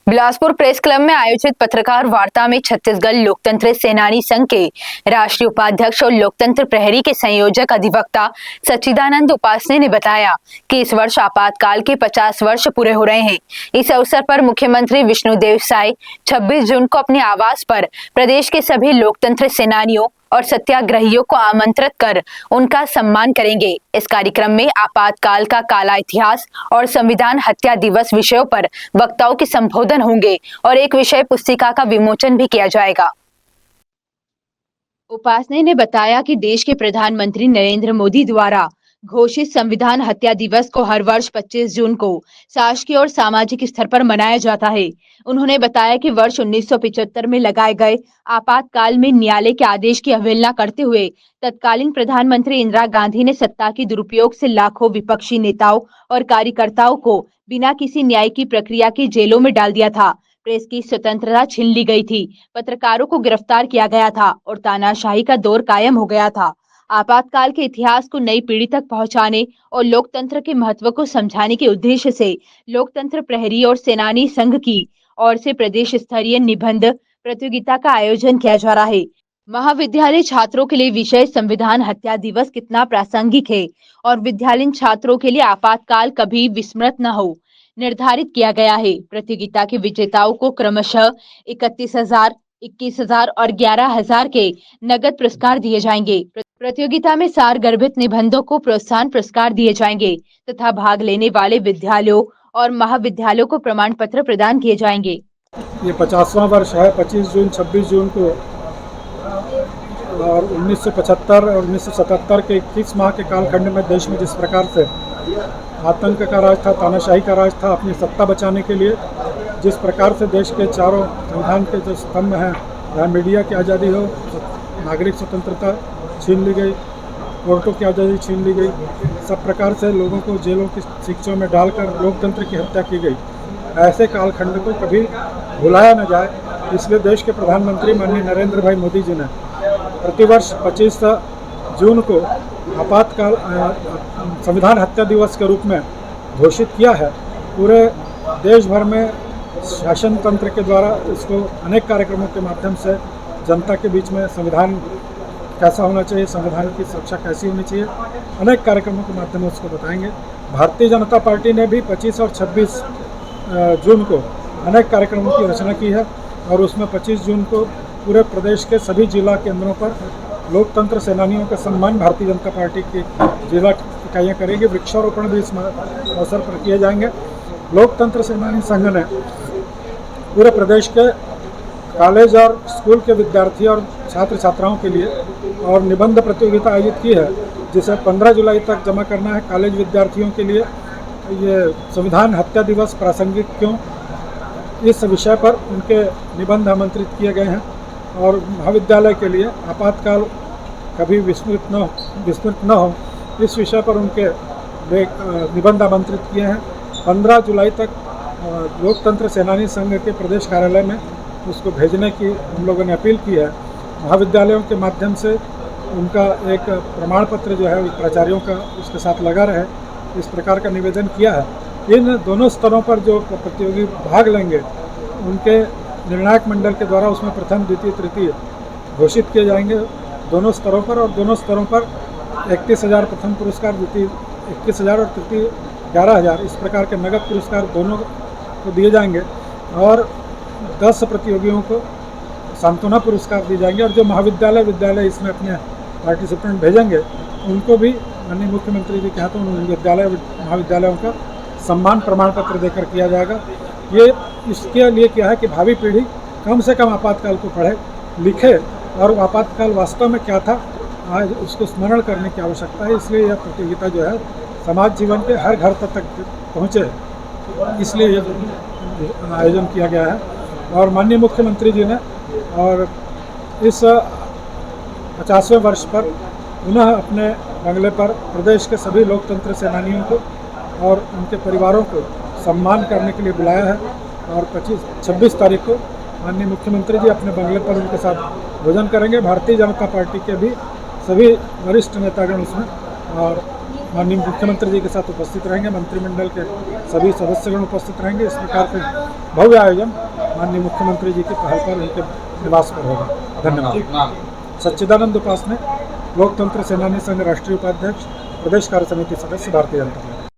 Bilaspur press club में आयोजित पत्रकार वार्ता में छत्तीसगढ़ लोकतंत्र सेनानी संघ के राष्ट्रीय उपाध्यक्ष और लोकतंत्र प्रहरी के संयोजक अधिवक्ता सच्चिदानंद उपासने ने बताया कि इस वर्ष आपातकाल के 50 वर्ष पूरे हो रहे हैं। इस अवसर पर मुख्यमंत्री विष्णुदेव साय 26 जून को अपने आवास पर प्रदेश के सभी लोकतंत्र सेनानियों और सत्याग्रहियों को आमंत्रित कर उनका सम्मान करेंगे। इस कार्यक्रम में आपातकाल का काला इतिहास और संविधान हत्या दिवस विषयों पर वक्ताओं के संबोधन होंगे और एक विषय पुस्तिका का विमोचन भी किया जाएगा। उपासने ने बताया कि देश के प्रधानमंत्री नरेंद्र मोदी द्वारा घोषित संविधान हत्या दिवस को हर वर्ष 25 जून को शासकीय और सामाजिक स्तर पर मनाया जाता है। उन्होंने बताया कि वर्ष 1975 में लगाए गए आपातकाल में न्यायालय के आदेश की अवहेलना करते हुए तत्कालीन प्रधानमंत्री इंदिरा गांधी ने सत्ता के दुरुपयोग से लाखों विपक्षी नेताओं और कार्यकर्ताओं को बिना किसी न्याय की प्रक्रिया के जेलों में डाल दिया था। प्रेस की स्वतंत्रता छीन ली गई थी, पत्रकारों को गिरफ्तार किया गया था और तानाशाही का दौर कायम हो गया था। आपातकाल के इतिहास को नई पीढ़ी तक पहुंचाने और लोकतंत्र के महत्व को समझाने के उद्देश्य से लोकतंत्र प्रहरी और सेनानी संघ की ओर से प्रदेश स्तरीय निबंध प्रतियोगिता का आयोजन किया जा रहा है। महाविद्यालय छात्रों के लिए विषय संविधान हत्या दिवस कितना प्रासंगिक है और विद्यालयीन छात्रों के लिए आपातकाल कभी विस्मृत न हो निर्धारित किया गया है। प्रतियोगिता के विजेताओं को क्रमशः 31,000, 21,000 और 11,000 के नगद पुरस्कार दिए जाएंगे। प्रतियोगिता में सारगर्भित निबंधों को प्रोत्साहन पुरस्कार दिए जाएंगे तथा भाग लेने वाले विद्यालयों और महाविद्यालयों को प्रमाण पत्र प्रदान किए जाएंगे। ये 50वां वर्ष है। 25 जून 26 जून को और 1975 और 1977 के 21 माह के कालखंड में देश में जिस प्रकार से आतंक का राज था, तानाशाही का राज था, अपनी सत्ता बचाने के लिए जिस प्रकार से देश के चारों संविधान के जो स्तंभ हैं, जहाँ मीडिया की आज़ादी हो, नागरिक स्वतंत्रता छीन ली गई, कोर्टों की आज़ादी छीन ली गई, सब प्रकार से लोगों को जेलों की शिक्षों में डालकर लोकतंत्र की हत्या की गई। ऐसे कालखंड को कभी भुलाया न जाए, इसलिए देश के प्रधानमंत्री माननीय नरेंद्र भाई मोदी जी ने प्रतिवर्ष 25 जून को आपातकाल संविधान हत्या दिवस के रूप में घोषित किया है। पूरे देश भर में शासन तंत्र के द्वारा इसको अनेक कार्यक्रमों के माध्यम से जनता के बीच में संविधान कैसा होना चाहिए, संविधान की सुरक्षा कैसी होनी चाहिए, अनेक कार्यक्रमों के माध्यम से उसको बताएंगे। भारतीय जनता पार्टी ने भी 25 और 26 जून को अनेक कार्यक्रमों की रचना की है और उसमें 25 जून को पूरे प्रदेश के सभी जिला केंद्रों पर लोकतंत्र सेनानियों का सम्मान भारतीय जनता पार्टी की जिला इकाइयाँ करेंगी। वृक्षारोपण भी इस अवसर पर किए जाएंगे। लोकतंत्र सेनानी संघ ने पूरे प्रदेश के कॉलेज और स्कूल के विद्यार्थी और छात्र छात्राओं के लिए और निबंध प्रतियोगिता आयोजित की है, जिसे 15 जुलाई तक जमा करना है। कॉलेज विद्यार्थियों के लिए ये संविधान हत्या दिवस प्रासंगिक क्यों, इस विषय पर उनके निबंध आमंत्रित किए गए हैं और महाविद्यालय के लिए आपातकाल कभी विस्मृत न हो, इस विषय पर उनके निबंध आमंत्रित किए हैं। 15 जुलाई तक लोकतंत्र सेनानी संघ के प्रदेश कार्यालय में उसको भेजने की हम लोगों ने अपील की है। महाविद्यालयों के माध्यम से उनका एक प्रमाण पत्र जो है प्राचार्यों का उसके साथ लगा रहे, इस प्रकार का निवेदन किया है। इन दोनों स्तरों पर जो प्रतियोगी भाग लेंगे उनके निर्णायक मंडल के द्वारा उसमें प्रथम, द्वितीय, तृतीय घोषित किए जाएंगे दोनों स्तरों पर, और दोनों स्तरों पर 31,000 प्रथम पुरस्कार, द्वितीय 21,000 और तृतीय 11,000 इस प्रकार के नगद पुरस्कार दोनों को दिए जाएंगे और 10 प्रतियोगियों को सांत्वना पुरस्कार दिए जाएंगे। और जो विद्यालय इसमें अपने पार्टिसिपेंट भेजेंगे उनको भी माननीय मुख्यमंत्री जी के हाथों उन महाविद्यालयों का सम्मान प्रमाण पत्र देकर किया जाएगा। ये इसके लिए किया है कि भावी पीढ़ी कम से कम आपातकाल को पढ़े, लिखे और आपातकाल वास्तव में क्या था आज उसको स्मरण करने की आवश्यकता है। इसलिए यह प्रतियोगिता जो है समाज जीवन के हर घर तक पहुँचे, इसलिए यह आयोजन किया गया है। और माननीय मुख्यमंत्री जी ने और इस 50वें वर्ष पर पुनः अपने बंगले पर प्रदेश के सभी लोकतंत्र सेनानियों को और उनके परिवारों को सम्मान करने के लिए बुलाया है और 26 तारीख को माननीय मुख्यमंत्री जी अपने बंगले पर उनके साथ भोजन करेंगे। भारतीय जनता पार्टी के भी सभी वरिष्ठ नेतागण उसमें और माननीय मुख्यमंत्री जी के साथ उपस्थित रहेंगे, मंत्रिमंडल के सभी सदस्यगण उपस्थित रहेंगे। इस प्रकार से भव्य आयोजन माननीय मुख्यमंत्री जी की पहल पर उनके निवास पर होगा। धन्यवाद। सच्चिदानंद उपासने, लोकतंत्र सेनानी संघ राष्ट्रीय उपाध्यक्ष, प्रदेश कार्य समिति सदस्य, भारतीय जनता पार्टी।